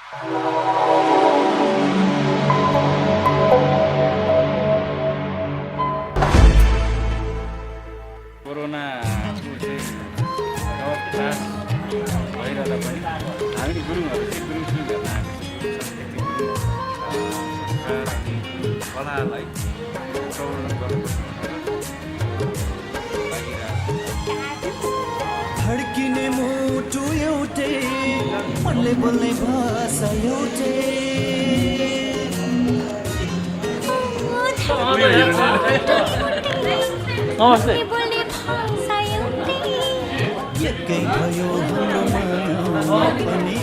कोरोनाको चाहिँ क्लास भइरहँदा पनि हामीले गुरुङहरू चाहिँ गुरुङ सुरुङ गर्न आएको कलालाई प्रवर्धन गर्नुपर्छ धड्किने मुटु एउटै मनले बोल्ने भाषा एउटै एकै भयो हाम्रो पनि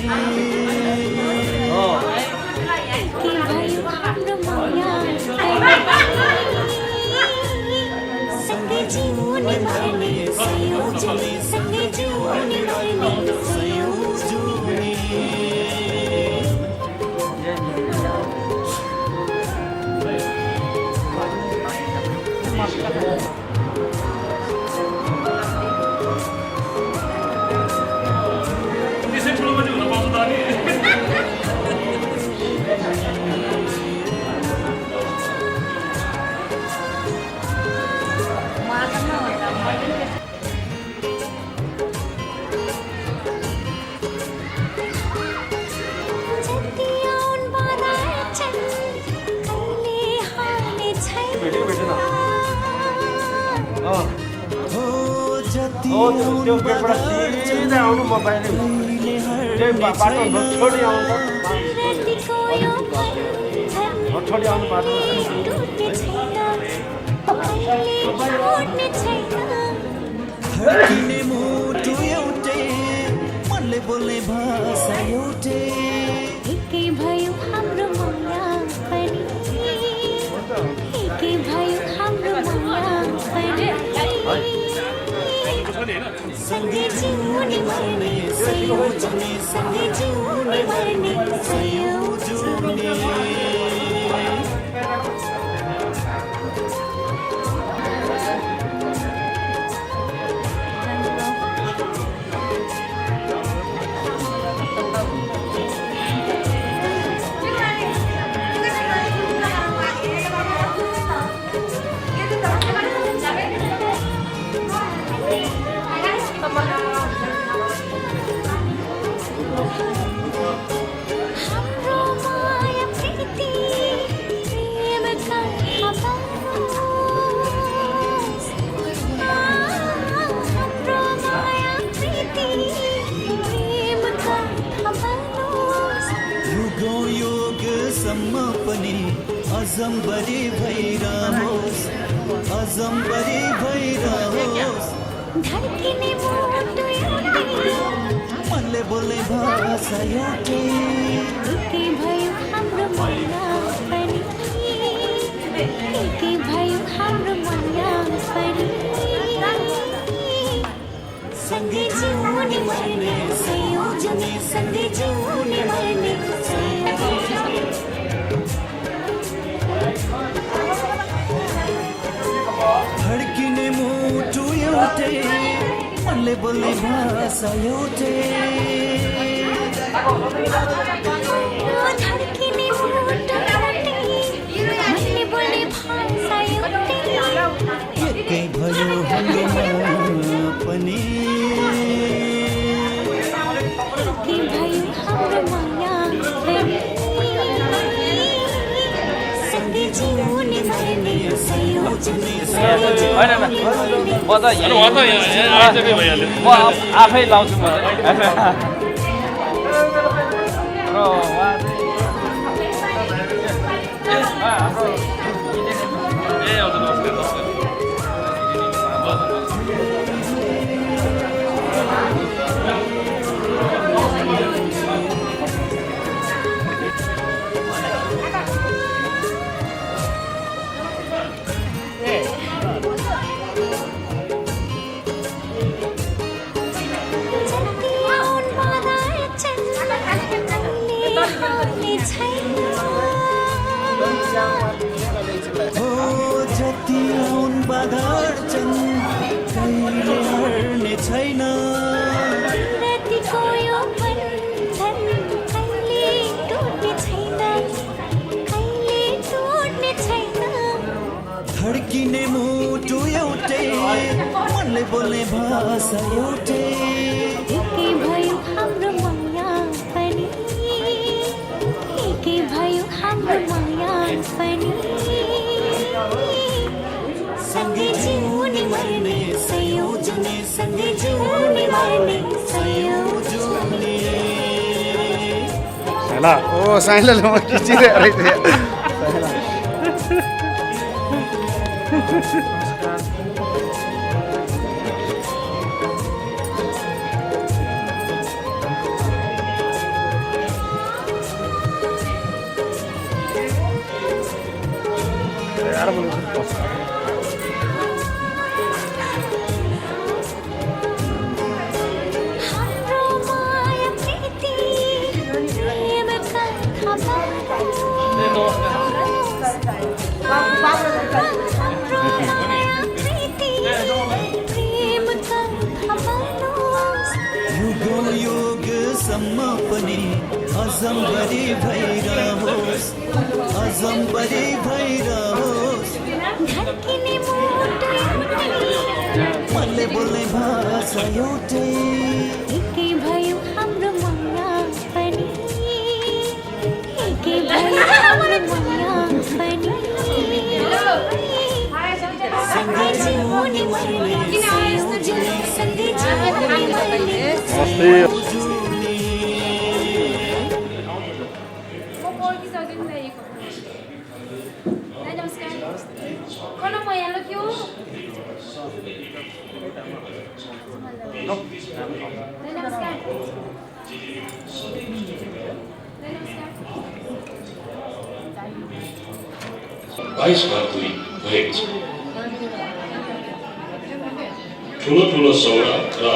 सँगै जिउने मर्ने संयोजने सँगै जिउने मर्ने संयोजने त्यो गेटबाट सिधै आउनु म बाहिर त्यही बाटो छोडी आउनु छोडी आउनु बाटो धड्किने मुटु एउटै मनले बोल्ने भाषा एउटै एकै भयो हाम्रो माया पनि एकै भयो हाम्रो माया पनि सँगै जिउने मर्ने संयोजने सँगै जिउने मर्ने संयोजने अजम्बरी भइरहोस् अजम्बरी भइरहोस् धड्किने मुटु एउटै मनले बोल्ने भाषा एउटै एकै भयो हाम्रो माया पनि एकै भयो हाम्रो माया पनि सँगै जिउने मर्ने संयोजने सँगै जिउने मर्ने संयोजने धड्किने मुटु एउटै मनले बोल्ने भाषा एउटै धड्किने मुटु एउटै मनले बोल्ने भाषा एउटै एकै भयो हाम्रो पनि एकै भयो हाम्रो माया पनि सँगै जिउने मर्ने संयोजने म त आफै लाउँछु म जति आउन बाधार्छन् कहिले हर्ने छैन रतिको यो बन्धन कहिले बोल्ने भाषा एउटै एकै भयो हाम्रो माया पनि एकै भयो हाम्रो माया पनि सँगै जिउने मर्ने सयौँ जुने सँगै जिउने मर्ने सयौँ जुने साइला ओ साइलाले म खिचिरहेको रहेछ हाम्रो माया प्रीति प्रेमका खबर हाम्रो माया प्रीति प्रेमका खबर युगो युगसम्म पनि अजम्बरी भइरहोस् अजम्बरी भइरहोस् धड्किने मुटु मनले बोल्ने भाषा एउटै एकै भयो हाम्रो माया पनि एकै भयो हाम्रो माया पनि सँगै जिउने मर्ने सयौँ जुने सँगै जिउने मर्ने ठुलो ठुलो सौरा र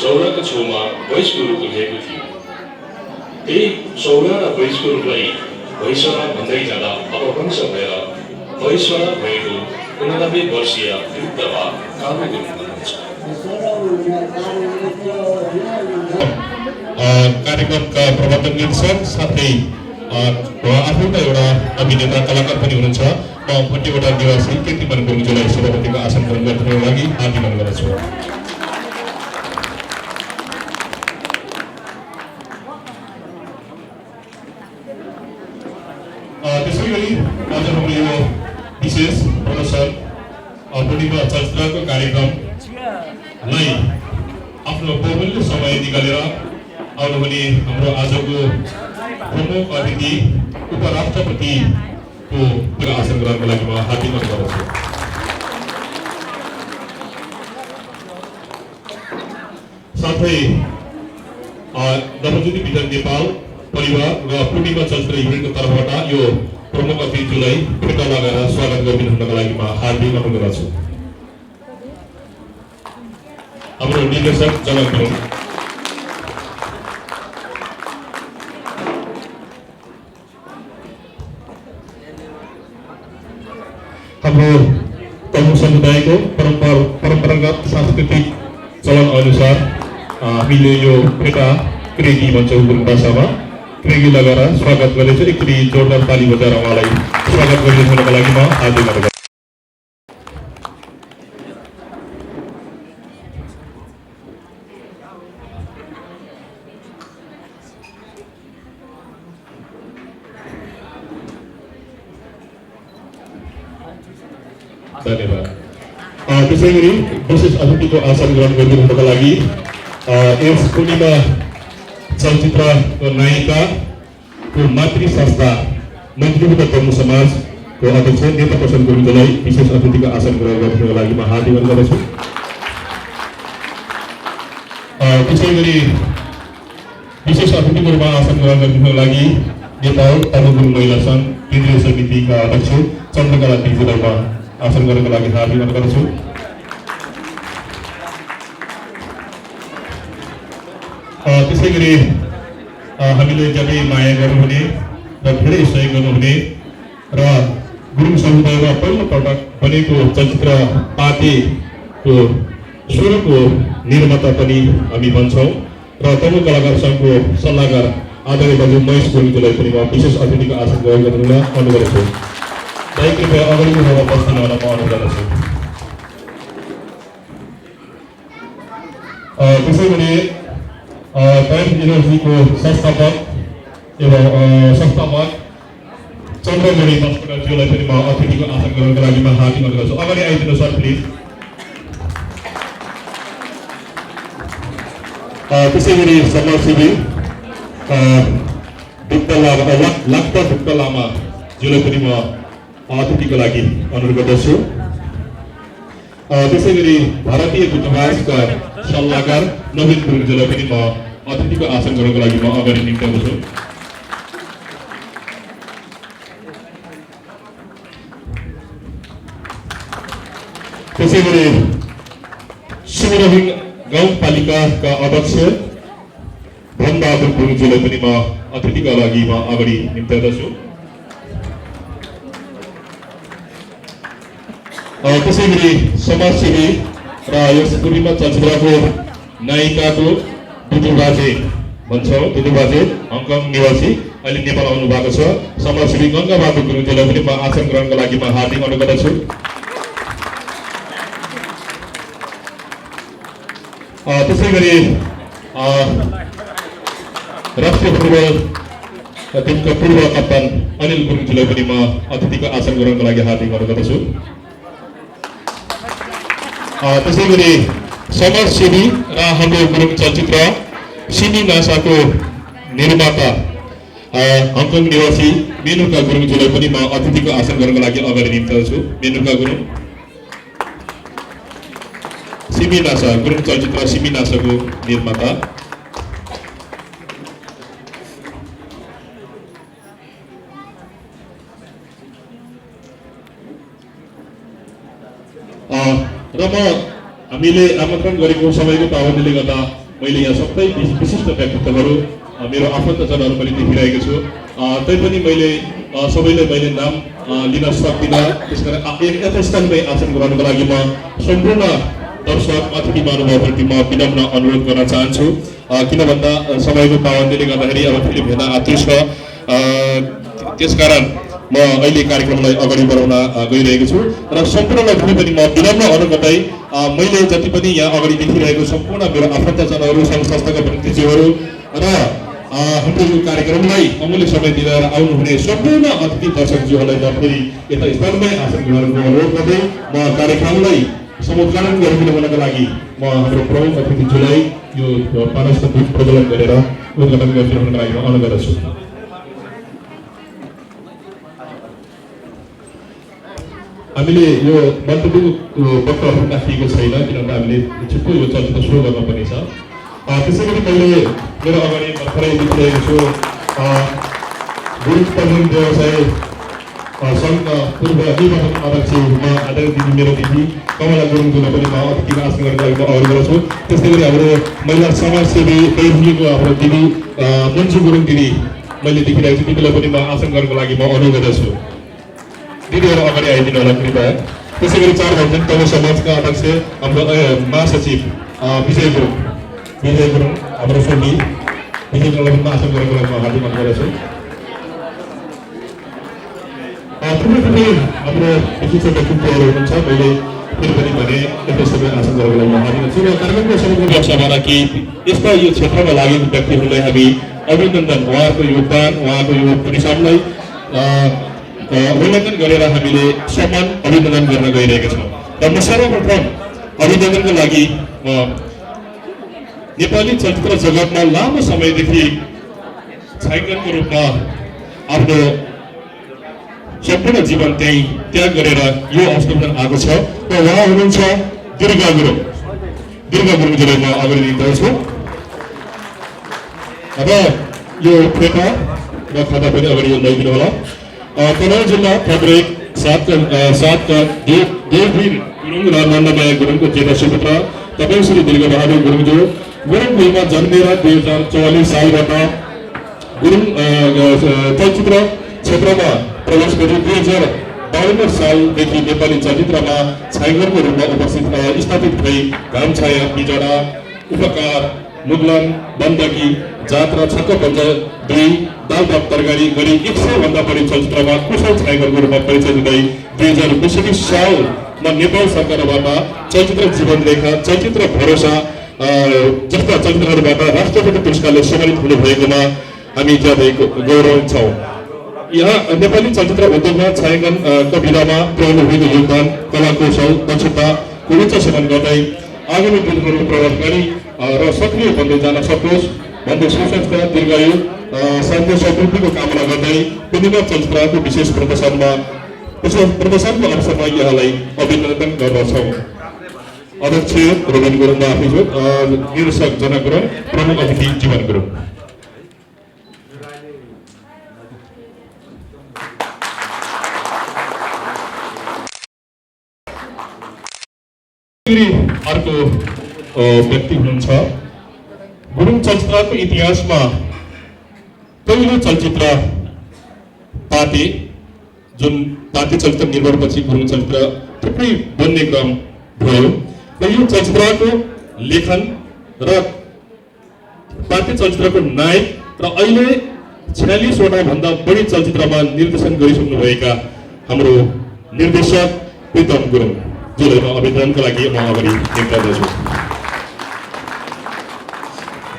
चौराको छेउमा भैँसको रुख उठेको थियो। त्यही सौरा र भैँसको रुखलाई भैँसरा भन्दै जाँदा अपभ्रंश भएर भैँसरा भएको 89 वर्षीय वृद्ध बा काबु गर्नुहुन्छ। कार्यक्रमका प्रबन्धक निर्देशक साथै आफूका एउटा अभिनेता कलाकार पनि हुनुहुन्छ। म भट्टीवटा निवासी कीर्तिमान गुरुङज्यूलाई सभापतिको आसन ग्रहण गर्नको लागि आग्रह गर्दछु। त्यसै गरी आज हाम्रो यो विशेष प्रदर्शन पूर्णिमा चलचित्रको कार्यक्रमलाई आफ्नो बहुमूल्य समय निकालेर आउनुहुने हाम्रो आजको प्रमुख अतिथि उपराष्ट्रपतिको आसन ग्रहणको लागि म हार्दिक अनुरोध गर्दछु। साथै दमोज्योति विजन नेपाल परिवार र पूर्णिमा चलचित्र युनिटको तर्फबाट यो प्रमुख अतिथिलाई फिर्ता लगाएर स्वागत गरिदिनुको लागि म हार्दिक अनुरोध गर्दछु। हाम्रो निर्देशक जनक गुरुङ, हाम्रो तमु समुदायको परम्परागत सांस्कृतिक चलन अनुसार हामीले यो फेटा क्रेगी भन्छौँ गुरुङ भाषामा, क्रेगी लगाएर स्वागत गर्दैछु। एकचोटि जोरदार ताली बजाएर उहाँलाई स्वागत गरिदिनुको लागि म हार्दिक अनुरोध। धन्यवाद। त्यसै गरी विशेष अतिथिको आसन ग्रहण गरिदिनुको लागि यस पूर्णिमा चलचित्रको नायिकाको मातृ संस्था मन्त्रीबुद्ध तमु समाजको अध्यक्ष नेता प्रसाद गुरुङज्यूलाई विशेष अतिथिको आसन ग्रहण गरिदिनुको लागि म हार्दिक अनुरोध गर्दछु। त्यसै गरी विशेष अतिथिको रूपमा आसन ग्रहण गरिदिनुको लागि नेपाल तमु गुरुङ महिला सङ्घ केन्द्रीय समितिका अध्यक्ष चन्द्रकला दिदीलाई म आसन गर्नको लागि हार्दिक अनुरोध गर्दछु। त्यसै गरी हामीले जति माया गर्नुहुने र धेरै सहयोग गर्नुहुने र गुरुङ समुदायमा पहिलोपटक बनेको चलचित्र पातेको स्वरको निर्माता पनि हामी भन्छौँ र तमु कलाकार सङ्घको सल्लाहकार आदरणीय दाजु महेश गुरुङज्यूलाई पनि म विशेष अतिथिको आसन ग्रहण गर्नुमा अनुरोध गर्छु। कृपया अगाडिको ठाउँमा बस्न म अनुरोध गर्दछु। त्यसै गरी टाइम एनर्जीको संस्थापक एवं संस्थापक चन्द्रमणि बस्कोटाज्यूलाई पनि म अतिथिको आसन ग्रहणको लागि म हार्दिक अनुरोध गर्छु। अगाडि आइदिनु सर प्लिज। त्यसै गरी समाजसेवी लाक्पा ढुक्क लामाज्यूलाई पनि म अतिथिको लागि अनुरोध गर्दछु। त्यसै गरी भारतीय दूतावासका सल्लाहकार नवीन गुरुङज्यूलाई पनि म अतिथिको आसन ग्रहणको लागि म अगाडि निम्त्याउँदछु। त्यसै गरी सिमरहिङ गाउँपालिकाका अध्यक्ष धनबहादुर गुरुङज्यूलाई पनि म अतिथिका लागि म अगाडि निम्त्याउँदछु। त्यसै गरी समाजसेवी र यस पूर्णिमा चलचित्रको नायिकाको दुदु बाजे भन्छौँ, दुदु बाजे हङकङ निवासी अहिले नेपाल आउनु भएको छ। समाजसेवी गङ्गाबहादुर गुरुङज्यूलाई पनि म आसन ग्रहणको लागि म हार्दिक अनुरोध गर्दछु। त्यसै गरी राष्ट्रिय फुटबल टिमका पूर्व कप्तान अनिल गुरुङज्यूलाई पनि म अतिथिको आसन ग्रहणको लागि हार्दिक अनुरोध गर्दछु। त्यसै गरी समाजसेवी र हाम्रो गुरुङ चलचित्र सिमी नासाको निर्माता हङकङ निवासी मेनुका गुरुङज्यूलाई पनि म अतिथिको आसन ग्रहणको लागि अगाडि निम्त्याउँछु। मेनुका गुरुङ सिमी नासा गुरुङ चलचित्र सिमी नासाको निर्माता। र म हामीले आमन्त्रण गरेको समयको पाबन्दीले गर्दा मैले यहाँ सबै विशिष्ट व्यक्तित्वहरू मेरो आफन्तजनहरू पनि देखिरहेको छु। तैपनि मैले सबैलाई मैले नाम लिन सक्दिनँ, त्यसकारण यथास्थानमै आसन ग्रहणको लागि म सम्पूर्ण दर्शक अतिथि महानुभावप्रति म विनम्र अनुरोध गर्न चाहन्छु। किन भन्दा समयको पाबन्दीले गर्दाखेरि अब फिल्म हेर्न आतुर छ, त्यसकारण म अहिले कार्यक्रमलाई अगाडि बढाउन गइरहेको छु र सम्पूर्णलाई पनि म विनम्र अनुरोध गर्दै मैले जति पनि यहाँ अगाडि देखिरहेको सम्पूर्ण मेरो आफन्तजनहरू सङ्घ संस्थाका प्रतिनिधिहरू र हाम्रो यो कार्यक्रमलाई अमूल्य समय दिएर आउनुहुने सम्पूर्ण अतिथि दर्शकज्यूहरूलाई म फेरि यता स्थानमै आसन ग्रहणको अनुरोध गर्दै म कार्यक्रमलाई समुद्घाटन गरिदिनुको लागि म हाम्रो प्रमुख अतिथिज्यूलाई यो पारसको दूध प्रज्वलन गरेर उद्घाटन गरिदिनुको लागि म अनुरोध गर्दछु। हामीले यो मन्तव्य वक्तहरू राखिएको छैन, किनभने हामीले छिट्टो यो चलचित्र सुरु गर्नुपर्ने छ। त्यसै गरी मैले मेरो अगाडि भर्खरै देखिरहेको छु गुरुङ प्रबन्धन व्यवसाय सङ्घका पूर्व निर्वाचन अध्यक्ष आदरणीय दिदी मेरो दिदी कमला गुरुङज्यूलाई पनि म अतिथिको आसन गर्नको लागि म अगाडि बढाउँछु। त्यस्तै गरी हाम्रो महिला समाजसेवी पेयको हाम्रो दिदी मन्जु गुरुङ दिदी मैले देखिरहेको छु, दिदीलाई पनि म आसन गर्नको लागि म अनुरोध गर्दछु। दिदीहरू अगाडि आइदिनु होला कृपया। त्यसै गरी 4 भञ्जन तब समाजका अध्यक्ष हाम्रो महासचिव विजय गुरुङ हाम्रो सोनी विजय गुरुङलाई पनि आसन गर्नको लागि म हार्दिक अनुरोध गर्दछु। थुप्रै हाम्रो विशिष्ट व्यक्तित्वहरू हुनुहुन्छ, मैले फेरि पनि भने यस्तो समय आसन गर्नको लागि म हार्दिक गर्छु र कार्यक्रमको समग्र व्यवस्थापना कि यस्ता यो क्षेत्रमा लागेको व्यक्तिहरूलाई हामी अभिनन्दन, उहाँहरूको योगदान उहाँको यो परिश्रमलाई अभिनन्दन गरेर हामीले सम्मान अभिनन्दन गर्न गइरहेका छौँ। र म सर्वप्रथम अभिनन्दनको लागि म नेपाली चलचित्र जगतमा लामो समयदेखि छायाङ्कनको रूपमा आफ्नो सम्पूर्ण जीवन त्यही त्याग गरेर यो अवस्थामा आएको छ र उहाँ हुनुहुन्छ दुर्गा गुरुङज्यूलाई म अगाडि निम्त्याउँछु। अब यो फेटा र खाता पनि अगाडि ल्याइदिनु होला। तनहुँ जिल्ला फेब्रुअरी 7 का देववीर गुरुङ र नन्दमाया गुरुङको जेठा सुपुत्र तपाईँ श्री दीर्घबहादुर गुरुङज्यू गुरुङ भूमिमा जन्मेर 2044 सालबाट गुरुङ चलचित्र क्षेत्रमा प्रवेश गरी 2052 सालदेखि नेपाली चलचित्रमा छायाङ्कनको रूपमा उपस्थित स्थापित भई घाम छाया, बिजडा, उपकार, मुगलन, बन्दकी, जात्रा, छक्क पञ्च 2, दाल भात तरकारी गरी 100 भन्दा बढी चलचित्रमा कुशल छायाङ्कनको रूपमा परिचय दिँदै 2062 सालमा नेपाल सरकारबाट चलचित्र जीवन रेखा, चलचित्र भरोसा जस्ता चलचित्रहरूबाट राष्ट्रपति पुरस्कारले सम्मानित हुनुभएकोमा हामी ज्यादै गौरवान्वित छौँ। यहाँ नेपाली चलचित्र उद्योगमा छायाङ्कनको विधामा पुर्याउनु भएको योगदान, कला कौशल, दक्षताको उच्च सम्मान गर्दै आगामी दिनहरू प्रभावकारी र सक्रिय बन्दै जान सकोस् भन्दै सुस्वास्थ्य, दीर्घायु, शान्ति समृद्धिको कामना गर्दै पूर्णिमा चलचित्रको विशेष प्रदर्शनको अवसरमा यहाँलाई अभिनन्दन गर्दछौँ। अध्यक्ष रोबन गुरुङ आफै छु, निर्देशक जना गुरुङ, प्रमुख अतिथि जीवन गुरुङ। अर्को व्यक्ति हुनुहुन्छ। गुरुङ चलचित्रको इतिहासमा पहिलो चलचित्र पाते, जुन पाते चलचित्र निर्माणपछि गुरुङ चलचित्र थुप्रै बन्ने क्रम भयो र यो चलचित्रको लेखन र पाते चलचित्रको नायक र अहिले 46 वटा भन्दा बढी चलचित्रमा निर्देशन गरिसक्नुभएका हाम्रो निर्देशक प्रितम गुरुङ जुलाई म अभिनन्दनका लागि म अगाडि निम्ताउँदछु।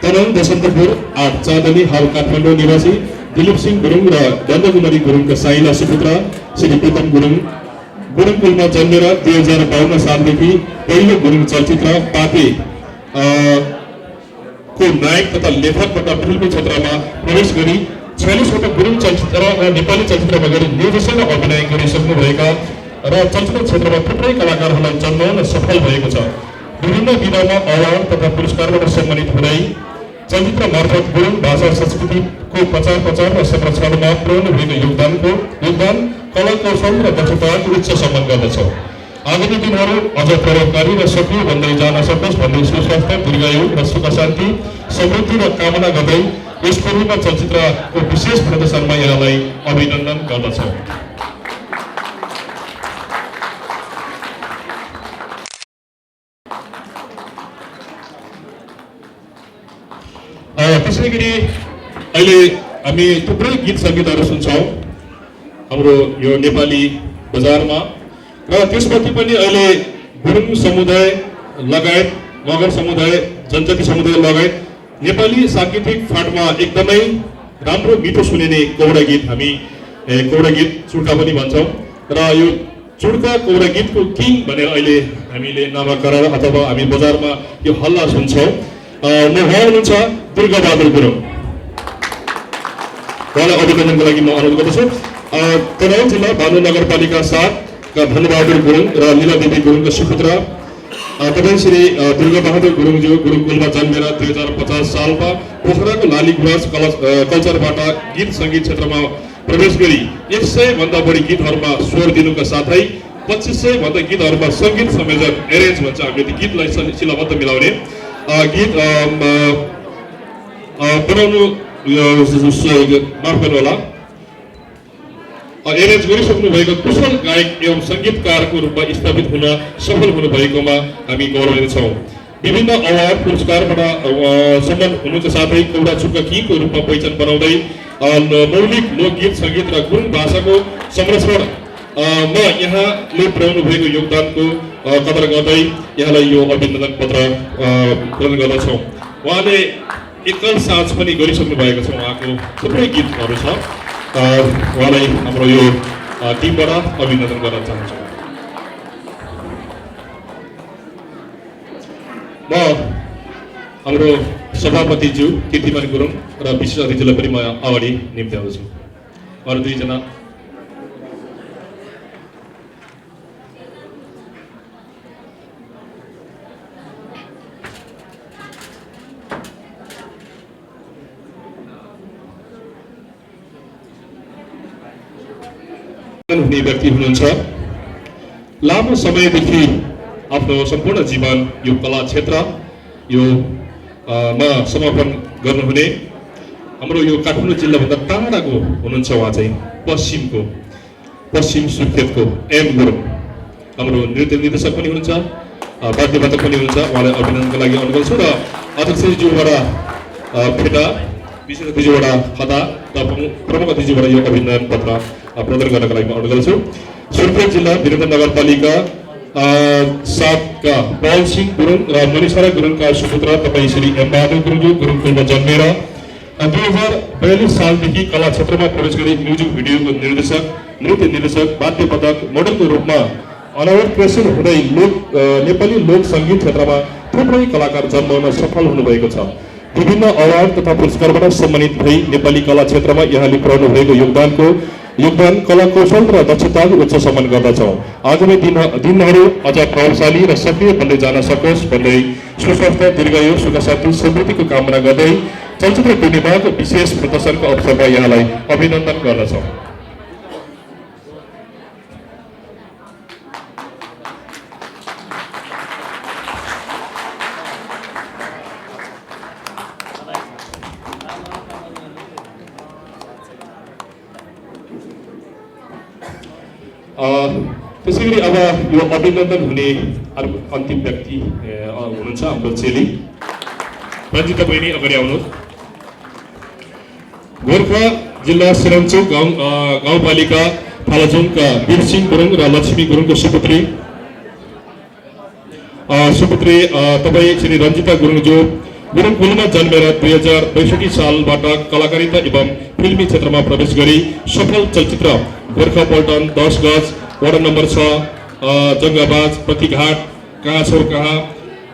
तनहुँ बसन्तपुर 8 चाँदनी हाल काठमाडौँ निवासी दिलीप सिंह गुरुङ र गन्धकुमारी गुरुङका साइला सुपुत्र श्री प्रितम गुरुङ गुरुकुलमा जन्मेर 2052 सालदेखि पहिलो गुरुङ चलचित्र पाते को नायक तथा लेखकबाट फिल्मी क्षेत्रमा प्रवेश गरी 46 वटा गुरुङ चलचित्र र नेपाली चलचित्रमा गरी निर्देशन र अभिनय गरिसक्नुभएका र चलचित्र क्षेत्रमा थुप्रै कलाकारहरूलाई जन्माउन सफल भएको छ। विभिन्न विधामा अवार्ड तथा पुरस्कारबाट सम्मानित हुँदै चलचित्र मार्फत गुरुङ भाषा संस्कृतिको प्रचार र संरक्षणमा पुर्याउनु भएको योगदान, कला कौशल र दक्षताको उच्च सम्मान गर्दछ। आगामी दिनहरू अझ प्रभावकारी र सक्रिय बन्दै जान सकोस् भन्दै सुस्वास्थ्य, दीर्घायु र सुख शान्ति समृद्धि र कामना गर्दै यस पूर्णिमा चलचित्रको विशेष प्रदर्शनमा यहाँलाई अभिनन्दन गर्दछ। त्यसै गरी अहिले हामी थुप्रै गीत सङ्गीतहरू सुन्छौँ हाम्रो यो नेपाली बजारमा र त्यसपछि पनि अहिले गुरुङ समुदाय लगायत मगर समुदाय, जनजाति समुदाय लगायत नेपाली साङ्गीतिक फाँटमा एकदमै राम्रो मिठो सुनिने कौडा गीत हामी कौडा गीत चुड्का पनि भन्छौँ र यो चुड्का कौडा गीतको किङ भनेर अहिले हामीले नामाकरण अथवा हामी बजारमा यो हल्ला सुन्छौँ। उहाँ हुनुहुन्छ दुर्गाबहादुर गुरुङ, उहाँलाई अभिनन्दनको लागि म अनुरोध गर्दछु। तनहुँ जिल्ला भानु नगरपालिका 7 का धनबहादुर गुरुङ र लीलादेवी गुरुङका सुपुत्र तपाईँ श्री दुर्गाबहादुर गुरुङज्यू गुरुकुलमा जन्मेर 2050 सालमा पोखराको लालीगुराँस कल्चरबाट गीत सङ्गीत क्षेत्रमा प्रवेश गरी 100 भन्दा बढी गीतहरूमा स्वर दिनुका साथै 2500 भन्दा गीतहरूमा सङ्गीत संयोजन एरेन्ज भन्छ हामीले त्यो गीतलाई सिलबद्ध मिलाउने गीत बनाउनु माफ गर्नु होला, एरेन्ज गरिसक्नु भएको कुशल गायक एवं सङ्गीतकारको रूपमा स्थापित हुन सफल हुनुभएकोमा हामी गौरवान्वित छौँ। विभिन्न अवार्ड पुरस्कारबाट सम्मान हुनुका साथै कौडा चुड्का किङको रूपमा पहिचान बनाउँदै मौलिक लोकगीत सङ्गीत र गुरुङ भाषाको संरक्षणमा यहाँले पुर्याउनु भएको योगदानको कदर गर्दै यहाँलाई यो अभिनन्दन पत्र प्रदान गर्दछौँ। उहाँले एकल साँझ पनि गरिसक्नु भएको छ, उहाँको थुप्रै गीतहरू छ। उहाँलाई हाम्रो यो टिमबाट अभिनन्दन गर्न चाहन्छु। म हाम्रो सभापतिज्यू कीर्तिमान गुरुङ र विशेष अतिथिलाई पनि म अगाडि निम्त्याउँछु। अरू दुईजना हुने व्यक्ति हुनुहुन्छ। लामो समयदेखि आफ्नो सम्पूर्ण जीवन यो कला क्षेत्र यो मा समर्पण गर्नुहुने हाम्रो यो काठमाडौँ जिल्लाभन्दा टाढाको हुनुहुन्छ। उहाँ चाहिँ पश्चिम सुर्खेतको एम गुरुङ हाम्रो नृत्य निर्देशक पनि हुनुहुन्छ, वाद्यवादक पनि हुनुहुन्छ। उहाँलाई अभिनन्दनको लागि अनुरोध गर्छु र अध्यक्षज्यूबाट फेटा, विशेष अतिथिज्यूबाट खदा र प्रमुख अतिथिज्यूबाट यो अभिनन्दन पत्र प्रदान गर्नका लागि म अनुरोध गर्छु। सुर्खेत जिल्ला वीरेन्द्र नगरपालिका साथका पल सिंह गुरुङ र मनिषा गुरुङका सुपुत्र तपाईँ श्री एम बहादुर गुरुङज्यू गुरुङकुलमा जन्मेर 2042 सालदेखि कला क्षेत्रमा प्रवेश गरी म्युजिक भिडियोको निर्देशक, नृत्य निर्देशक, वाद्यपदक, मोडलको रूपमा अनावरत प्रेषण हुँदै नेपाली लोक सङ्गीत क्षेत्रमा थुप्रै कलाकार जन्माउन सफल हुनुभएको छ। विभिन्न अवार्ड तथा पुरस्कारबाट सम्मानित भई नेपाली कला क्षेत्रमा यहाँले पुर्याउनु भएको योगदान कला कौशल र दक्षताको उच्च सम्मान गर्दछौँ। आगामी दिनहरू अझ प्रभावशाली र सक्रिय बन्दै जान सकोस् भन्दै सुस्वास्थ्य, दीर्घायु, सुख शान्ति, समृद्धिको कामना गर्दै चलचित्र पूर्णिमाको विशेष प्रदर्शनको अवसरमा यहाँलाई अभिनन्दन गर्दछौँ। त्यसैगरी अब यो अभिनन्दन हुने अन्तिम व्यक्ति हुनुहुन्छ हाम्रो चेली रञ्जिता बहिनी, अगाडि आउनुहोस्। गोर्खा जिल्ला सिराङचोक गाउँपालिका फालाचोङका वीरसिंह गुरुङ र लक्ष्मी गुरुङको सुपुत्री तपाईँ श्री रञ्जिता गुरुङज्यू गुरुङकुलमा जन्मेर 2062 सालबाट कलाकारिता एवं फिल्मी क्षेत्रमा प्रवेश गरी सफल चलचित्र गोर्खा पल्टन, 10 गज, वार्ड नम्बर 6, जङ्गबाज, प्रतिघाट, कहाँ छोर कहाँ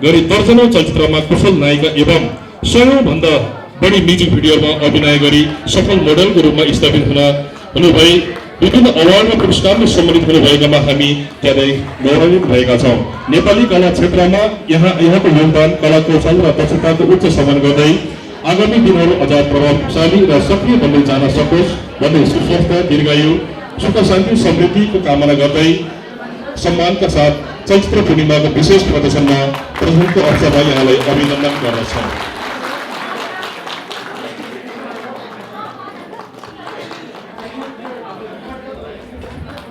गरी दर्जनौं चलचित्रमा कुशल नायिका एवं 100 भन्दा बढी म्युजिक भिडियोमा अभिनय गरी सफल मोडलको रूपमा स्थापित हुनुभई विभिन्न अवार्ड र पुरस्कारमा सम्मानित हुनुभएकामा हामी ज्यादै गौरवित भएका छौँ। नेपाली कला क्षेत्रमा यहाँको योगदान कला कौशल र दक्षताको उच्च सम्मान गर्दै आगामी दिनहरू अझ प्रभावशाली र सक्रिय बन्दै जान सकोस् भन्दै सुस्वास्थ्य, दीर्घायु, सुख शान्ति, समृद्धिको कामना गर्दै सम्मानका साथ चलचित्र पूर्णिमाको विशेष प्रदर्शनमा प्रदर्शनको अवसरमा यहाँलाई अभिनन्दन गर्दछौँ।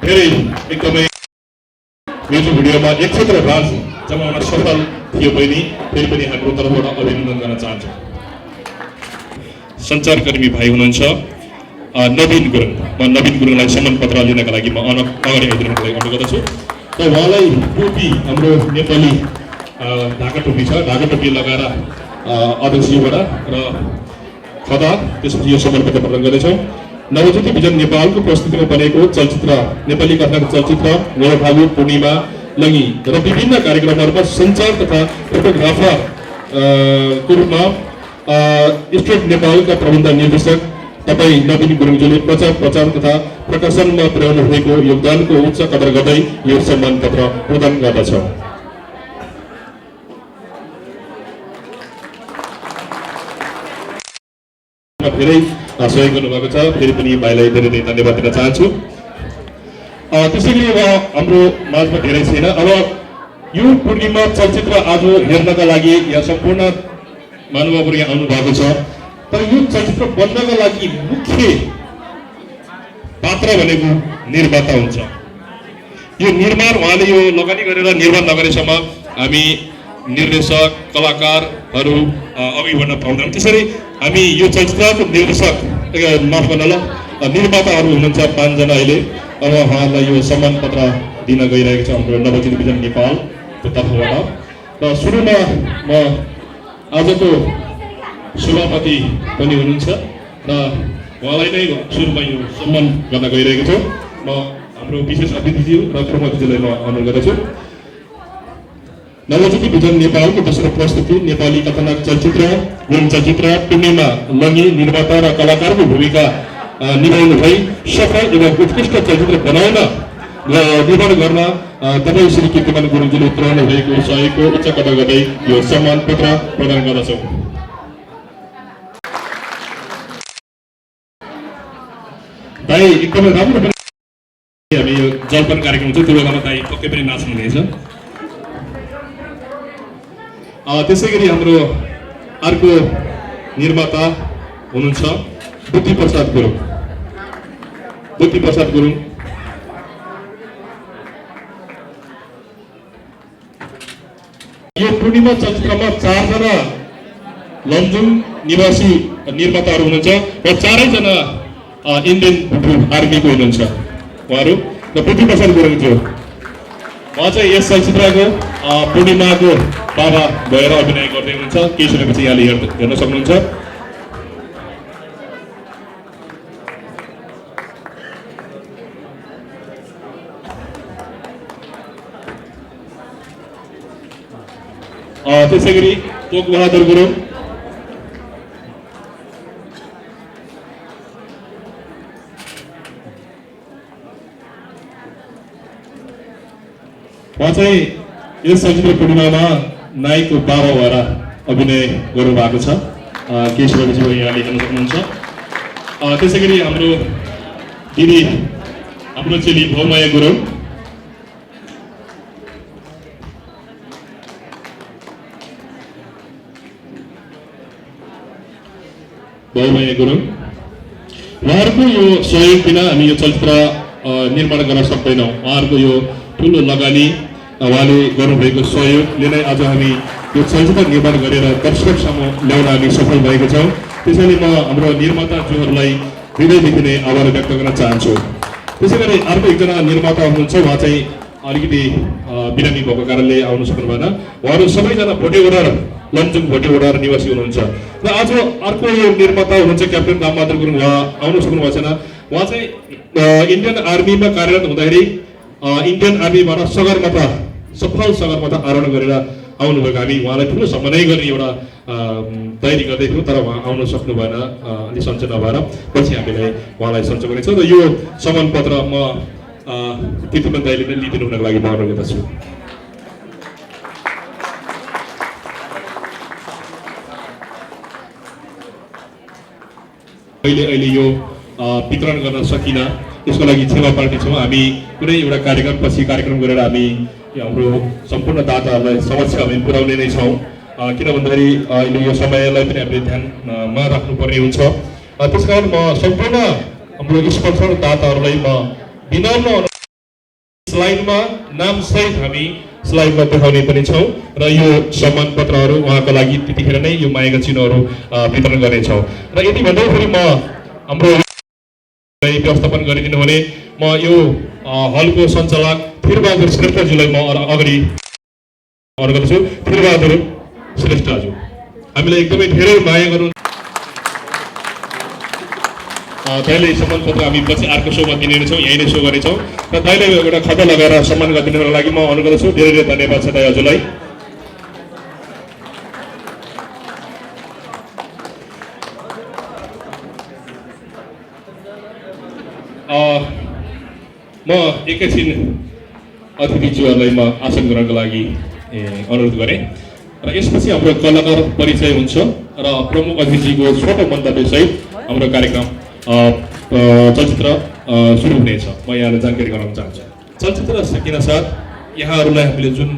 धेरै एकदमै म्युजिक भिडियोमा एक क्षेत्र राज जमाउन सफल थियो बहिनी, फेरि पनि हाम्रो तर्फबाट अभिनन्दन गर्न चाहन्छु। सञ्चारकर्मी भाइ हुनुहुन्छ नवीन गुरुङ, म नवीन गुरुङलाई सम्मान पत्र लिनका लागि म अगाडि आइदिनुको लागि अनुरोध गर्दछु। र उहाँलाई टोपी, हाम्रो नेपाली ढाका टोपी छ, ढाका टोपी लगाएर अध्यक्षबाट र खदा त्यसपछि यो सम्मान पत्र प्रदान गर्दैछौँ। नवज्योति भिजन नेपालको प्रस्तुतिमा बनेको चलचित्र नेपाली कथाको चलचित्र नवभागु पूर्णिमा लगी र विभिन्न कार्यक्रमहरूमा सञ्चार तथा फोटोग्राफरको रूपमा स्टेट नेपालका प्रबन्ध निर्देशक तपाईँ नवीन गुरुङज्यूले प्रचार तथा प्रकाशनमा पुर्याउनु भएको योगदानको उच्च कदर गर्दै यो सम्मान पत्र प्रदान गर्दछ। धेरै सहयोग गर्नुभएको छ, फेरि पनि भाइलाई धेरै धेरै धन्यवाद दिन चाहन्छु। त्यसैले अब हाम्रो माझमा धेरै छैन। अब यो पूर्णिमा चलचित्र आज हेर्नका लागि यहाँ सम्पूर्ण महानुभावहरू यहाँ आउनु भएको छ, तर यो चलचित्र बन्नका लागि मुख्य पात्र भनेको निर्माता हुन्छ। यो निर्माण उहाँले यो लगानी गरेर निर्माण नगरेसम्म हामी निर्देशक, कलाकारहरू अघि बढ्न पाउँदैनौँ। त्यसरी हामी यो चलचित्रको निर्देशक माफ गर्न ल निर्माताहरू हुनुहुन्छ 5 जना अहिले। अब उहाँलाई यो सम्मान पत्र दिन गइरहेको छ हाम्रो नवज्योति भिजन नेपालको तर्फबाट। र सुरुमा म आजको सभापति पनि हुनुहुन्छ र उहाँलाई नै सुरुमा यो सम्मान गर्न गइरहेको छु। म हाम्रो विशेष अतिथिज्यू र प्रमुखज्यूलाई म अनुरोध गर्दछु। नवज्योति भिजन नेपालको दोस्रो प्रस्तुति नेपाली कथानक चलचित्र चलचित्र पूर्णिमा लगी निर्माता र कलाकारको भूमिका निभाउनु भई सफल एवं उत्कृष्ट चलचित्र बनाउन निर्माण गर्न तपाईँ श्री कीर्तिमान गुरुङज्यूले पुर्याउनु भएको सहयोगको उच्च कदर गर्दै यो सम्मान पत्र प्रदान गर्दछौँ। दाइ एकदमै राम्रो हामी यो जलपान कार्यक्रम हुन्छ, त्यो बेलामा दाइ पक्कै पनि नाच्नुहुनेछ। त्यसै गरी हाम्रो अर्को निर्माता हुनुहुन्छ बुद्धि प्रसाद गुरुङ। यो पूर्णिमा चलचित्रमा 4 जना लमजुङ निवासी निर्माताहरू हुनुहुन्छ र 4 जना इन्डियन आर्मीको हुनुहुन्छ उहाँहरू। र बुद्धि प्रसाद गुरुङ थियो उहाँ चाहिँ यस चलचित्रको पूर्णिमाको बाबा भएर अभिनय गर्दै हुनुहुन्छ। केही समयपछि यहाँले हेर्न सक्नुहुन्छ। त्यसै गरी तोक बहादुर गुरुङ, उहाँ चाहिँ यस चलचित्र पूर्णिमामा नायकको बाबा भएर अभिनय गर्नुभएको छ। केही समयपछि यहाँले हेर्न सक्नुहुन्छ। त्यसै गरी हाम्रो दिदी, हाम्रो चेली भौमाया गुरुङ, भौमाया गुरुङ, उहाँहरूको यो सहयोग बिना हामी यो चलचित्र निर्माण गर्न सक्दैनौँ। उहाँहरूको यो ठुलो लगानी, उहाँले गर्नुभएको सहयोगले नै आज हामी यो चलचित्र निर्माण गरेर दर्शकसम्म ल्याउन हामी सफल भएको छौँ। त्यसैले म हाम्रो निर्माताज्यूहरूलाई हृदयदेखि नै आभार व्यक्त गर्न चाहन्छु। त्यसै गरी अर्को एकजना निर्माता हुनुहुन्छ, उहाँ चाहिँ अलिकति बिरामी भएको कारणले आउन सक्नु भएन। उहाँहरू सबैजना भोटेवडार, लमजुङ भोटेवडार निवासी हुनुहुन्छ। र आज अर्को यो निर्माता हुनुहुन्छ क्याप्टेन रामबहादुर गुरुङ, उहाँ आउन सक्नु भएको छैन। उहाँ चाहिँ इन्डियन आर्मीमा कार्यरत हुँदाखेरि इन्डियन आर्मीबाट सफल सगरमाथा आरोहण गरेर आउनुभएको हामी उहाँलाई ठुलो सम्मानै गर्ने एउटा तयारी गर्दै थियौँ, तर उहाँ आउन सक्नु भएन, अलि सन्चो नभएर। पछि हामीले उहाँलाई सन्चो गरेको र यो सम्मान पत्र म तीर्थमन दाइले नै लिइदिनु हुनको लागि म अनुरोध गर्दछु। अहिले यो वितरण गर्न सकिनँ, यसको लागि क्षमा प्रार्थी छौँ। हामी कुनै एउटा पछि कार्यक्रम गरेर हामी हाम्रो सम्पूर्ण दाताहरूलाई समक्ष हामी पुर्याउने नै छौँ। किन भन्दाखेरि अहिले यो समयलाई पनि हामीले ध्यानमा राख्नुपर्ने हुन्छ। त्यसकारण म सम्पूर्ण हाम्रो स्पोन्सर दाताहरूलाई म विनम्र स्लाइडमा नामसहित हामी स्लाइडमा देखाउने पनि छौँ र यो सम्मान पत्रहरू उहाँको लागि त्यतिखेर नै यो मायाका चिन्हहरू वितरण गर्नेछौँ। र यति भन्दाखेरि म हाम्रो व्यवस्थापन गरिदिनु भने म यो हलको सञ्चालक थिरबहादुर श्रेष्ठज्यूलाई म अगाडि अनुरोध गर्दछु। थिरबहादुर श्रेष्ठज्यू, हामीलाई एकदमै धेरै माया गर्नु। दाइले सम्मान पत्र हामी पछि अर्को सोमा दिने नै छौँ, यहीँ नै सो गर्नेछौँ। र दाइले एउटा खाता लगाएर सम्मान गरिदिनुको लागि म अनुरोध गर्दछु। धेरै धेरै धन्यवाद छ दाइ हजुरलाई। म एकैछिन अतिथिज्यूहरूलाई म आसन ग्रहणको लागि अनुरोध गरेँ र यसपछि हाम्रो कलाकार परिचय हुन्छ र प्रमुख अतिथिको छोटो मन्तव्यसहित हाम्रो कार्यक्रम चलचित्र सुरु हुनेछ। म यहाँलाई जानकारी गराउन चाहन्छु। चलचित्र सकिन साथ यहाँहरूलाई हामीले जुन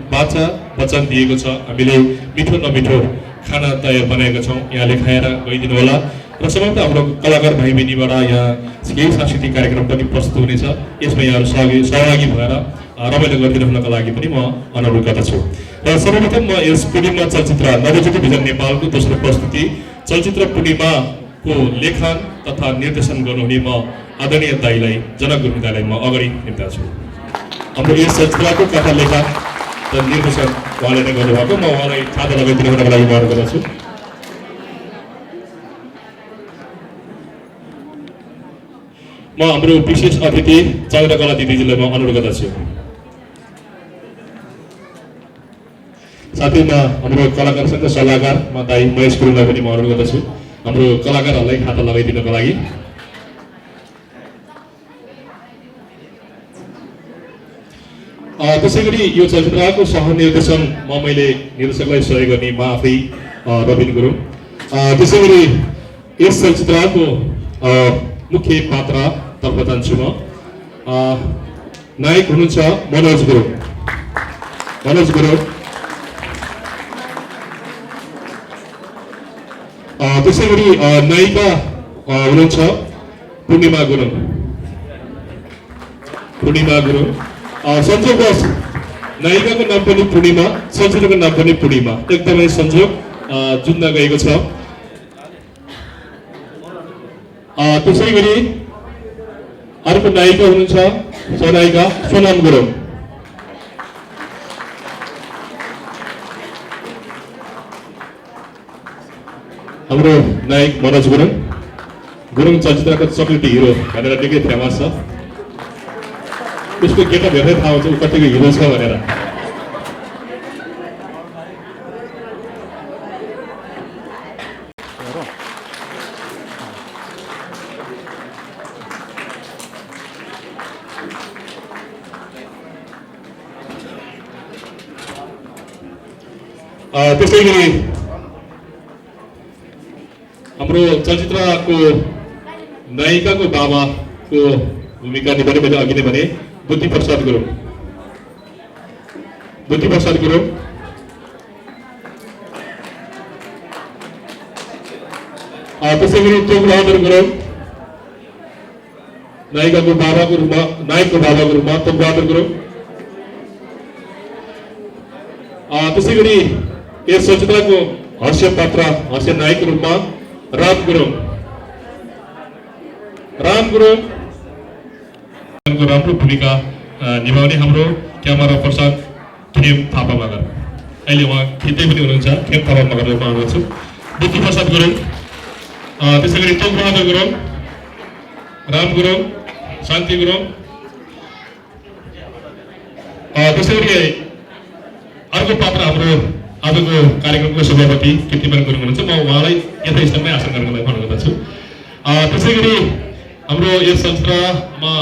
वचन दिएको छ, हामीले मिठो नमिठो खाना तयार बनाएका छौँ, यहाँले खाएर गइदिनु होला। र समाप्त हाम्रो कलाकार भाइ बहिनीबाट यहाँ केही सांस्कृतिक कार्यक्रम पनि प्रस्तुत हुनेछ। यसमा यहाँहरू सहभागी भएर रमाइलो गरिदिनु हुनको लागि पनि म अनुरोध गर्दछु। र सर्वप्रथम म यस पूर्णिमा चलचित्र नवज्योति भिजन नेपालको दोस्रो प्रस्तुति चलचित्र पूर्णिमाको लेखन तथा निर्देशन गर्नुहुने म आदरणीय दाइलाई, जनक गुरुङ दाइलाई म अगाडि निम्ताछु। हाम्रो यस चलचित्रको कथा लेखन र निर्देशन उहाँले नै गर्नुभएको, म उहाँलाई खाता लगाइदिनु हुनको लागि म अनुरोध गर्दछु। म हाम्रो विशेष अतिथि चन्द्रकला दिदीजीलाई म अनुरोध गर्दछु। साथै म हाम्रो कलाकार सङ्घ सल्लाहकार म दाइ महेश गुरुङलाई पनि म अनुरोध गर्दछु हाम्रो कलाकारहरूलाई खाता लगाइदिनको लागि। त्यसै गरी यो चलचित्रको सहनिर्देशन मैले निर्देशकलाई सहयोग गर्ने म आफै रबिन गुरुङ। त्यसै गरी यस चलचित्रको मुख्य पात्रतर्फ जान्छु म। नायक हुनुहुन्छ मनोज गुरुङ। त्यसै गरी नायिका हुनुहुन्छ पूर्णिमा गुरुङ। संजोगवश नायिकाको नाम पनि पूर्णिमा, चलचित्रको नाम पनि पूर्णिमा, एकदमै संजोग जुन्न गएको छ। त्यसै गरी अर्को नायिका हुनुहुन्छ सहनायिका सोनाम गुरुङ। नायक मनोज गुरुङ चलचित्रको चक्लेटी हिरो भनेर निकै फेमस छ। उसको गेटअप हेर्दै थाहा हुन्छ ऊ कतिको हिरो छ भनेर। त्यसै गरी हाम्रो चलचित्रको नायिकाको बाबाको भूमिका निभाउने मैले अघि नै भने बुद्धि प्रसाद गुरुङ। त्यसै गरी तोकबहादुर गुरुङ नायिकाको बाबाको रूपमा तोकबहादुर गुरुङ। त्यसै गरी यस चलचित्रको हास्य नायकको रूपमा राम गुरुङ राम्रो भूमिका निभाउने हाम्रो क्यामेरा पर्सन खेम थापा मगर, अहिले उहाँ खिच्दै पनि हुनुहुन्छ। खेम थापा मगरलाई म अनुरोध छु। बुद्धि प्रसाद गुरुङ, त्यसै गरी तोकबहादुर गुरुङ, राम गुरुङ, शान्ति गुरुङ। त्यसै गरी अर्को पात्र हाम्रो आजको कार्यक्रमको सभापति कीर्तिमान गुरुङ हुनुहुन्छ। म उहाँलाई यथास्थलमै आसन गर्नको लागि अनुरोध गर्छु। त्यसै गरी हाम्रो यस चलचित्रमा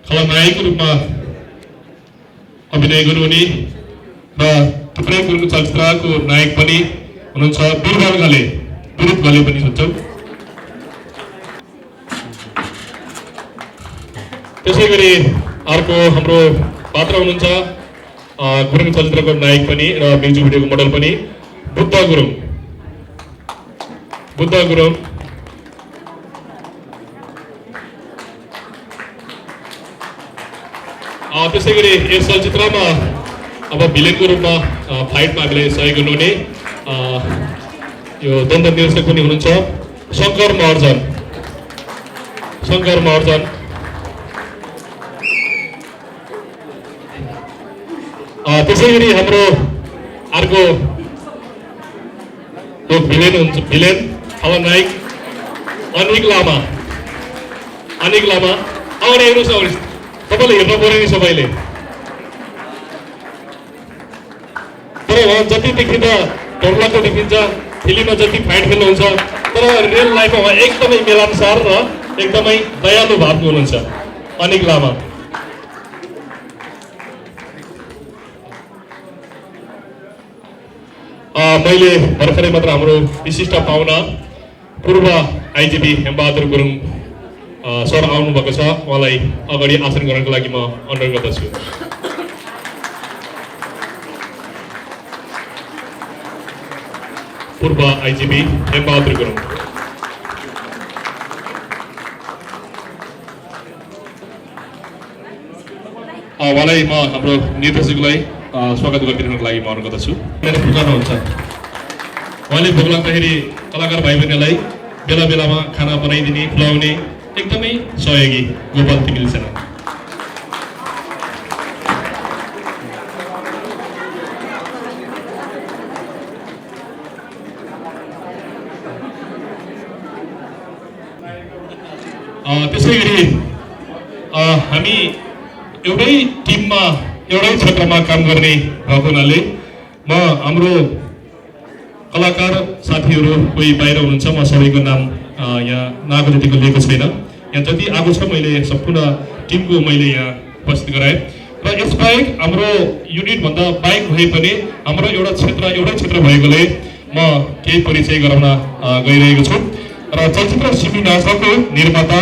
खलनायकको रूपमा अभिनय गर्नुहुने र थुप्रै गुरुङ चलचित्रको नायक पनि हुनुहुन्छ विरुत घले पनि हुनुहुन्छ। त्यसै गरी अर्को हाम्रो पात्र हुनुहुन्छ गुरुङ चलचित्रको नायक पनि र म्युजिक भिडियोको मोडल पनि बुद्ध गुरुङ। त्यसै गरी यस चलचित्रमा अब भिलेनको रूपमा फाइटमा हामीलाई सहयोग गर्नुहुने यो द्वन्द्व निर्देशक पनि हुनुहुन्छ शङ्कर महर्जन। त्यसै गरी हाम्रो अर्को भिलेन खलनायक अनिक लामा। अगाडि हेर्नुहोस्, तपाईँले हेर्नु पर्यो नि सबैले। तर उहाँ जति देखिँदा डरलाग्दो देखिन्छ, फिल्ममा जति फाइट खेल्नुहुन्छ, तर रियल लाइफमा उहाँ एकदमै मिलानसार र एकदमै दयालु भावको हुनुहुन्छ अनिक लामा। मैले भर्खरै मात्र हाम्रो विशिष्ट पाहुना पूर्व आइजिपी हेमबहादुर गुरुङ सर आउनुभएको छ। उहाँलाई अगाडि आसन गर्नको लागि म अनुरोध गर्दछु। पूर्व आइजिपी हेमबहादुर गुरुङ। उहाँलाई म हाम्रो निर्देशकलाई स्वागत गरिदिनुको लागि म अनुरोध गर्दछु। हुन्छ उहाँले भोक लाग्दाखेरि कलाकार भाइ बहिनीलाई बेला बेलामा खाना बनाइदिने, खुवाउने एकदमै सहयोगी गोपाल तिमिल सेना। त्यसै गरी हामी एउटै टिममा एउटै क्षेत्रमा काम गर्ने भएको हुनाले म हाम्रो कलाकार साथीहरू कोही बाहिर हुनुहुन्छ, म सबैको नाम यहाँ नआएको जतिको लिएको छैन। यहाँ जति आएको छ मैले सम्पूर्ण टिमको मैले यहाँ उपस्थित गराएँ। र यसबाहेक हाम्रो युनिटभन्दा बाहेक भए पनि हाम्रो एउटै क्षेत्र भएकोले म केही परिचय गराउन गइरहेको छु। र चलचित्र सिमी नाचको निर्माता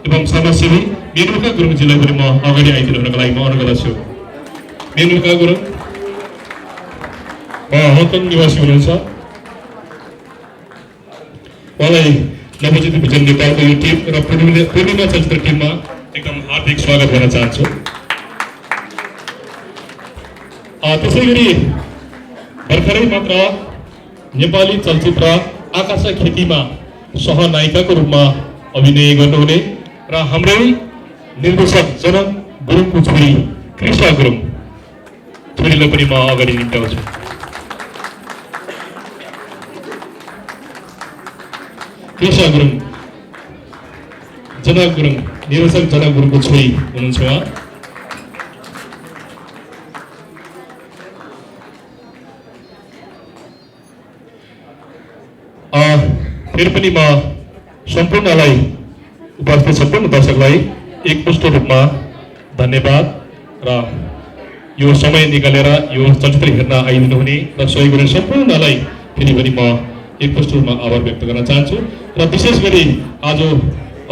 एवं समाजसेवी मेनुका गुरुङजीलाई पनि म अगाडि आइदिनुको लागि म अनुरोध गर्दछु। मेनुका गुरुङ हङकङ निवासी हुनुहुन्छ। उहाँलाई नवज्योति भिजन नेपालको यो टिम र पूर्णिमा चलचित्र टिममा एकदम हार्दिक स्वागत गर्न चाहन्छु। त्यसै गरी भर्खरै मात्र नेपाली चलचित्र आकाशा खेतीमा सहनायिकाको रूपमा अभिनय गर्नुहुने र हाम्रै निर्देशक जनक गुरुङको छोरी कृष्ण छोरीलाई पनि म अगाडि निम्त्याउँछु। कृष्ण गुरुङ, जनक गुरुङ, निर्देशक जनक गुरुङको छोरी हुनुहुन्छ उहाँ। फेरि पनि म सम्पूर्णलाई उपस्थित सम्पूर्ण दर्शकलाई एकमुष्ट रूपमा धन्यवाद र यो समय निकालेर यो चलचित्र हेर्न आइदिनु हुने र सहयोग गर्ने सम्पूर्णलाई फेरि पनि म एकमुष्ट रूपमा आभार व्यक्त गर्न चाहन्छु। र विशेष गरी आज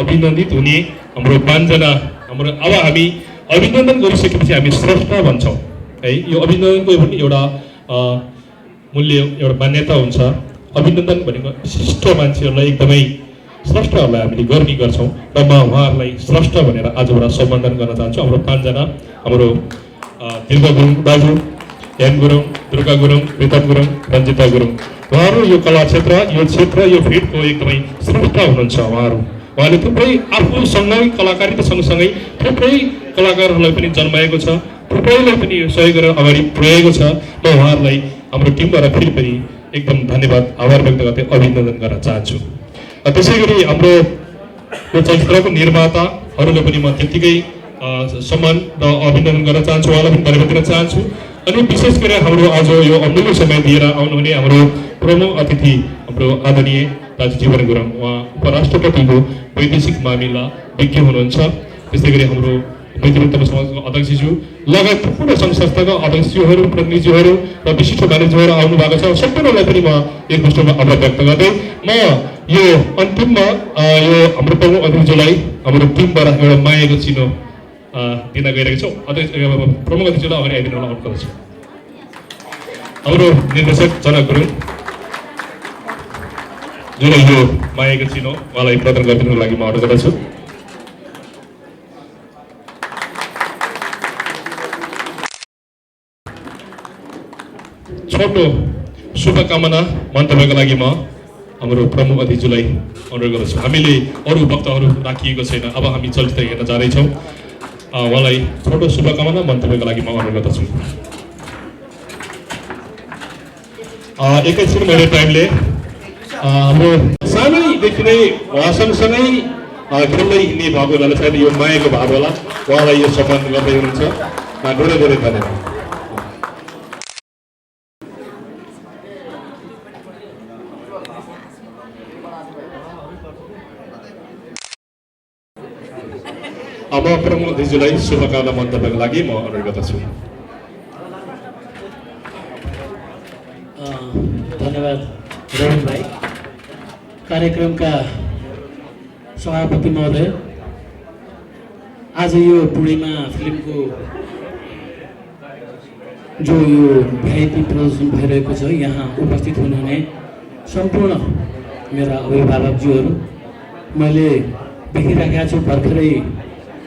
अभिनन्दित हुने हाम्रो 5 जना हाम्रो अब हामी अभिनन्दन गरिसकेपछि हामी स्रष्टा भन्छौँ है। यो अभिनन्दनको पनि एउटा मूल्य एउटा मान्यता हुन्छ। अभिनन्दन भनेको विशिष्ट मान्छेहरूलाई एकदमै स्रष्टाहरूलाई हामीले गर्ने गर्छौँ र म उहाँहरूलाई स्रष्टा भनेर आजबाट सम्बोधन गर्न चाहन्छु। हाम्रो 5 जना हाम्रो दीर्घ गुरुङ दाजु, हेम गुरुङ, दुर्गा गुरुङ, प्रितम गुरुङ, रञ्जिता गुरुङ, उहाँहरू यो कला क्षेत्र यो फिल्डको एकदमै स्रष्टा हुनुहुन्छ। उहाँले थुप्रै आफूसँगै कलाकारिता सँगसँगै थुप्रै कलाकारहरूलाई पनि जन्माएको छ, थुप्रैलाई पनि सहयोग गरेर अगाडि पुर्याएको छ। म उहाँहरूलाई हाम्रो टिमबाट फेरि पनि एकदम धन्यवाद आभार व्यक्त गर्दै अभिनन्दन गर्न चाहन्छु। त्यसै गरी हाम्रो यो चलचित्रको निर्माताहरूले पनि म त्यत्तिकै सम्मान र अभिनन्दन गर्न चाहन्छु, उहाँलाई पनि धन्यवाद दिन चाहन्छु। अनि विशेष गरी हाम्रो आज यो अमूल्य समय दिएर आउनुहुने हाम्रो प्रमुख अतिथि हाम्रो आदरणीय दाजु जीवन गुरुङ, उहाँ उपराष्ट्रपतिको वैदेशिक मामिला विज्ञ हुनुहुन्छ। त्यस्तै गरी हाम्रो मैत्रीतम समाजको अध्यक्षज्यू लगायत थुप्रो सङ्घ संस्थाका अध्यक्षज्यूहरू, प्रतिनिधिज्यूहरू र विशिष्ट मानिसहरू आउनु भएको छ। सम्पूर्णलाई पनि म एकमुष्टमा आभार व्यक्त गर्दै म यो अन्तिममा यो हाम्रो प्रमुख अतिथिज्यूलाई हाम्रो टिमबाट एउटा मायाको चिनो दिन गइरहेको छौँ। प्रमुख अतिथिज्यूलाई अगाडि आइदिनु होला अनुरोध गर्छु। हाम्रो निर्देशक जनक गुरुङ जुन यो मायाको चिनो उहाँलाई प्रदान गरिदिनुको लागि म अनुरोध गर्दछु। छोटो शुभकामना मन्तव्यको लागि म हाम्रो प्रमुख अतिथिज्यूलाई अनुरोध गर्दछु। हामीले अरू वक्ताहरू राखिएको छैन, अब हामी चलचित्र हेर्न जाँदैछौँ। उहाँलाई छोटो शुभकामना मन्तव्यको लागि म अनुरोध गर्दछु। एकैछिन मैले टाइमले हाम्रो सानैदेखि नै उहाँ सँगसँगै खेल्दै हिँड्ने भएको हुनाले सायद यो मायाको भाव होला, उहाँलाई यो सम्मान गर्दै हुनुहुन्छ। धेरै धेरै धन्यवाद। अब प्रमुख अतिथिज्यूलाई शुभकामना मन्तव्यको लागि म अनुरोध गर्दछु। धन्यवाद रोहन भाइ। कार्यक्रमका सभापति महोदय, आज यो पूर्णिमा फिल्मको जो यो भिआइपी प्रदर्शन भइरहेको छ, यहाँ उपस्थित हुनुहुने सम्पूर्ण मेरा अभिभावकज्यूहरू, मैले देखिराखेका छु भर्खरै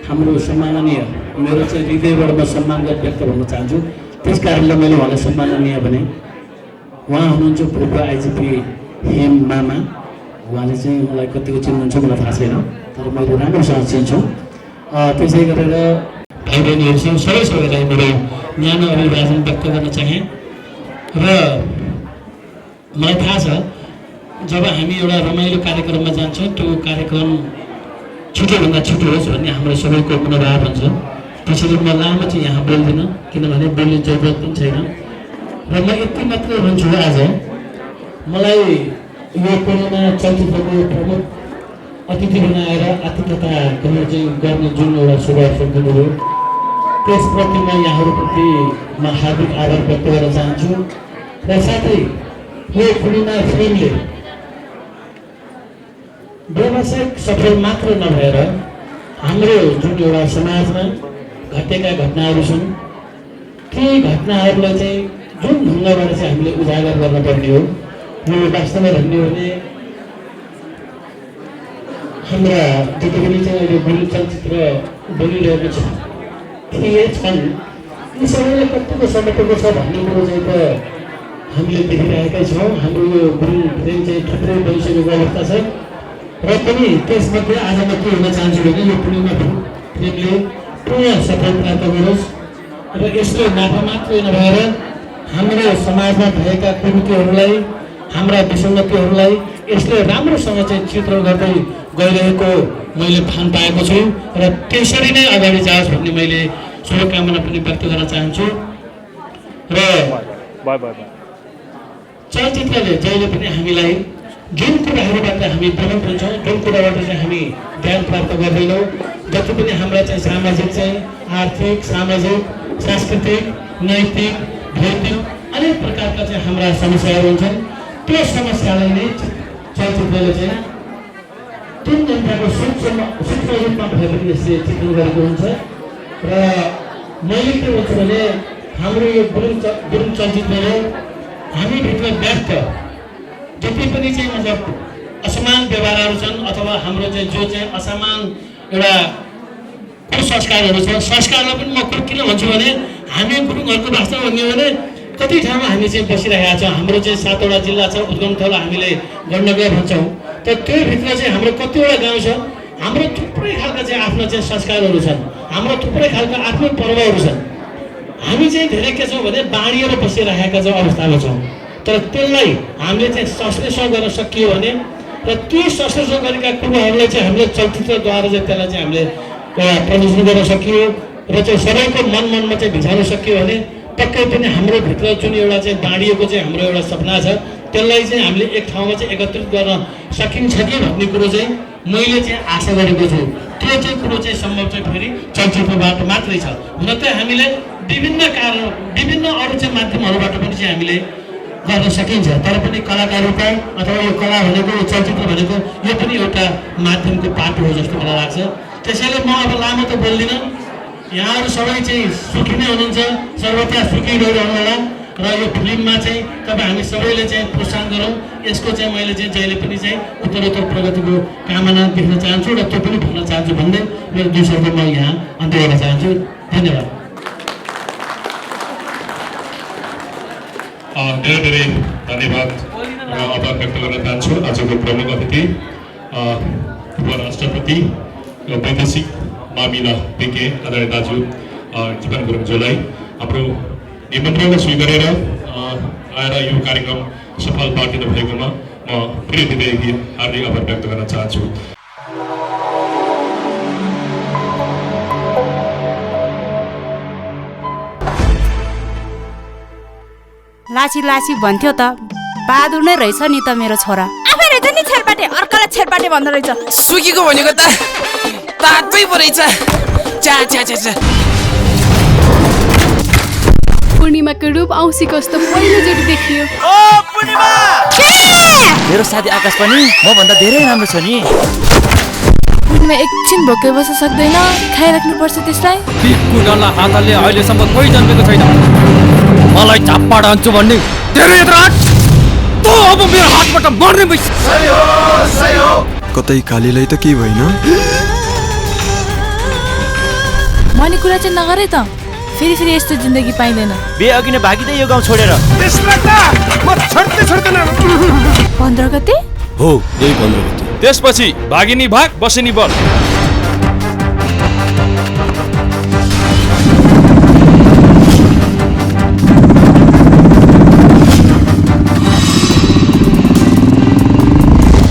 हाम्रो सम्माननीय, मेरो चाहिँ हृदयबाट म सम्मान व्यक्त गर्न चाहन्छु। त्यस कारणले मैले उहाँलाई सम्माननीय भने। उहाँ हुनुहुन्छ पूर्व आइजिपी हेम मामा। उहाँले चाहिँ मलाई कतिको चिन्नुहुन्छ मलाई थाहा छैन, तर मैले राम्रोसँग चिन्छु। त्यसै गरेर भाइ बहिनीहरूसँग सबैलाई मेरो न्यानो अभिवादन व्यक्त गर्न चाहेँ। र मलाई थाहा छ जब हामी एउटा रमाइलो कार्यक्रममा जान्छौँ, त्यो कार्यक्रम छिटोभन्दा छिटो होस् भन्ने हाम्रो सबैको मनोभाव हुन्छ। त्यसैले म लामो चाहिँ यहाँ बोल्दिनँ, किनभने बोल्ने जरुरत पनि छैन। र म यति मात्रै भन्छु, आज मलाई यो पूर्णिमा चलचित्रको प्रमुख अतिथि बनाएर आतिथ्यता गर्ने जुन एउटा शुभ अवसर दिनुभयो, त्यसप्रति म यहाँहरूप्रति म हार्दिक आभार व्यक्त गर्न चाहन्छु। र साथै यो पूर्णिमा फिल्मले व्यावसायिक सफल मात्र नभएर हाम्रो जुन एउटा समाजमा घटेका घटनाहरू छन्, ती घटनाहरूलाई चाहिँ जुन ढङ्गबाट चाहिँ हामीले उजागर गर्नुपर्ने हो। यो वास्तवमा भन्ने हो भने हाम्रा जति पनि चाहिँ अहिले गुरु चलचित्र बनिरहेको छ, थिए छन्, यी सबैले कतिको समेटेको छ भन्ने कुरो चाहिँ त हामीले देखिरहेकै छौँ। हाम्रो यो गुरु फिल्म चाहिँ थुप्रै बनिसकेको अवस्था छ। र पनि त्यसमध्ये आज म के हुन चाहन्छु भने यो पूर्णिमा फिल्मले पूर्ण सफल प्राप्त गरोस् र यसले नाफा मात्रै नभएर हाम्रो समाजमा भएका कुरीतिहरूलाई, हाम्रा विसङ्गतिहरूलाई यसले राम्रोसँग चाहिँ चित्र गर्दै गइरहेको मैले भान पाएको छु र त्यसरी नै अगाडि जाओस् भन्ने मैले शुभकामना पनि व्यक्त गर्न चाहन्छु र चलचित्रले जहिले पनि हामीलाई जुन कुराहरूबाट हामी भ्रमित हुन्छौँ, जुन कुराबाट चाहिँ हामी ज्ञान प्राप्त गर्दैनौँ, जति पनि हाम्रा चाहिँ सामाजिक चाहिँ आर्थिक, सामाजिक, सांस्कृतिक, नैतिक, भौतिक अनेक प्रकारका चाहिँ हाम्रा समस्याहरू हुन्छन्, त्यो समस्यालाई नै चलचित्रले चाहिँ तीन घण्टाको सूक्ष्म रूपमा भए पनि यसले चित्रण गरेको हुन्छ र मैले के भन्छु भने हाम्रो यो गुरुङ चलचित्रले हामीभित्र व्यक्त जति पनि चाहिँ मतलब असमान व्यवहारहरू छन् अथवा हाम्रो चाहिँ जो चाहिँ असमान एउटा कुसंस्कारहरू छ, संस्कारलाई पनि म किन भन्छु भने हामी गुरुङहरूको वास्तवमा भन्यो भने कति ठाउँमा हामी चाहिँ बसिरहेका छौँ। हाम्रो चाहिँ 7वटा जिल्ला छ, उद्गम थलो हामीले गण्डकी भन्छौँ, तर त्योभित्र चाहिँ हाम्रो कतिवटा गाउँ छ, हाम्रो थुप्रै खालका चाहिँ आफ्नो चाहिँ संस्कारहरू छन्, हाम्रो थुप्रै खालका आफ्नो पर्वहरू छन्। हामी चाहिँ धेरै के छौँ भने बाँडिएर बसिरहेका चाहिँ अवस्थामा छौँ, तर त्यसलाई हामीले चाहिँ संश्लेषण गर्न सकियो भने र त्यो संश्लेषण गरेका कुराहरूलाई चाहिँ हामीले चलचित्रद्वारा चाहिँ त्यसलाई चाहिँ हामीले प्रदर्शन गर्न सकियो र चाहिँ सबैको मनमा चाहिँ भिजाउन सकियो भने पक्कै पनि हाम्रो भित्र जुन एउटा चाहिँ बाँडिएको चाहिँ हाम्रो एउटा सपना छ त्यसलाई चाहिँ हामीले एक ठाउँमा चाहिँ एकत्रित गर्न सकिन्छ कि भन्ने कुरो चाहिँ मैले चाहिँ आशा गरेको छु। त्यो चाहिँ कुरो चाहिँ सम्भव चाहिँ फेरि चलचित्रबाट मात्रै छ। हुन त हामीले विभिन्न अरू चाहिँ माध्यमहरूबाट पनि चाहिँ हामीले गर्न सकिन्छ, तर पनि कलाकारिता अथवा यो कला भनेको यो चलचित्र भनेको यो पनि एउटा माध्यमको पाटो हो जस्तो मलाई लाग्छ। त्यसैले म अब लामो त बोल्दिनँ, यहाँहरू सबै चाहिँ सुखी नै हुनुहुन्छ, सर्वथा सुखी रहिरहनुहोला र यो फिल्ममा चाहिँ तपाईँ हामी सबैले चाहिँ प्रोत्साहन गरौँ। यसको चाहिँ मैले चाहिँ जहिले पनि चाहिँ उत्तरोत्तर प्रगतिको कामना देख्न चाहन्छु र त्यो पनि भन्न चाहन्छु भन्दै मेरो 2 शब्द म यहाँ अन्त्य गर्न चाहन्छु। धन्यवाद। धेरै धेरै धन्यवाद र आभार व्यक्त गर्न चाहन्छु आजको प्रमुख अतिथि उपराष्ट्रपति वैदेशिक मामिला विज्ञ आदरणीय दाजु जीवन गुरुङज्यूलाई हाम्रो निमन्त्रणलाई स्वीकारेर आएर यो कार्यक्रम सफल पार्दिनु भएकोमा म फेरि हृदयदेखि हार्दिक आभार व्यक्त गर्न चाहन्छु। लाची लाची भन्थ्यो त बहादुर नै रहेछ नि त मेरो छोरा। आफै रहेछ नि छेरपाटे, अर्कालाई छेरपाटे भन्दो रहेछ। सुकीको भनेको त तातै पो रहेछ। चा चा चा चा। पूर्णिमाको रूप औँसी कस्तो पहिलोचोटि देखियो। ओ पूर्णिमा! मेरो साथी आकाश पनि म भन्दा धेरै राम्रो छ नि। पूर्णिमा एकछिन भोकै बस्न सक्दैन, खाइराख्नु पर्छ त्यसलाई। कुनालाई हातले अहिलेसम्म कोही जन्मेको छैन। मलाई चाप्पा डान्छु भन्ने धेरै यत्राट त अब मेरो हातबाट मर्ने भइस। सही हो। कतै कालीलाई त के भएन? मैले कुरा चाहिँ नगरे त फेरि यस्तो जिन्दगी पाइँदैन। बे अघि नै भागिदै यो गाउँ छोडेर। त्यसलाई त म छोड्दैन। 15 गते? हो, यही 15 गते। त्यसपछि भागिनी भाग बसिनी बल।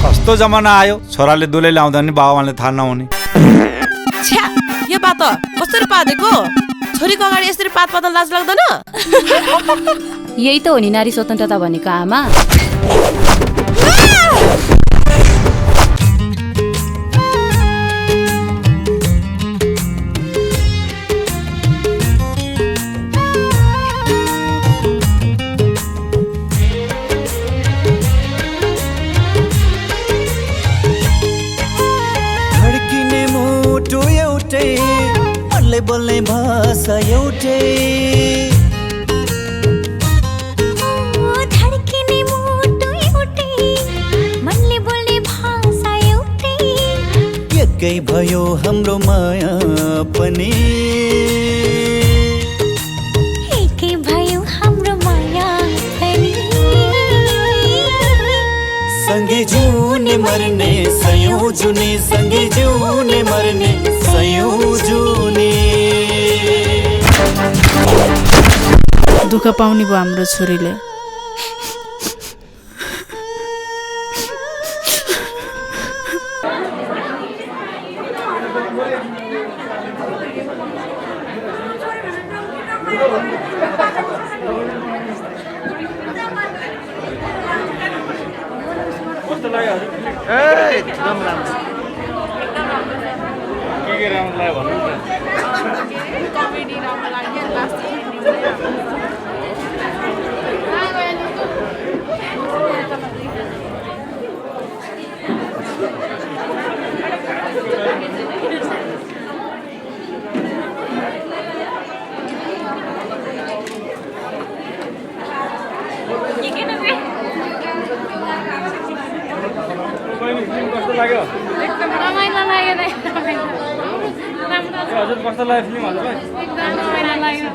कस्तो जमाना आयो, छोराले दुलै ल्याउँदा नि बाबाले थाहा नहुने। छ्या, यो बात कसरी पादेको? छोरीको अगाडि यसरी पात पात लाज लाग्दैन? यही त हो नि नारी स्वतन्त्रता भनेको आमा। धड्किने मुटु एउटै, मनले बोल्ने भाषा एउटै। धड्किने मुटु एउटै, मनले बोल्ने भाषा एउटै। एकै भयो हाम्रो माया पनि, एकै भयो हाम्रो माया पनि। सँगै जिउने मर्ने सयौं जुने, सँगै जिउने मर्ने सयौं जुने। दुःख पाउने भयो हाम्रो छोरीले। कस्तो लाग्यो हजुर एकदम राम्रो के राम्रो लाग्यो भन्नु न कमेडी राम्रो लाग्यो लास्ट कस्तो लाग्यो एकदम रमाइलो लाग्यो नि हजुर कस्तो लाग्यो फिल्म हजुरलाई एकदम रमाइलो लाग्यो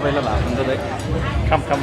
पहिला भाग हुन्छ खाम खाम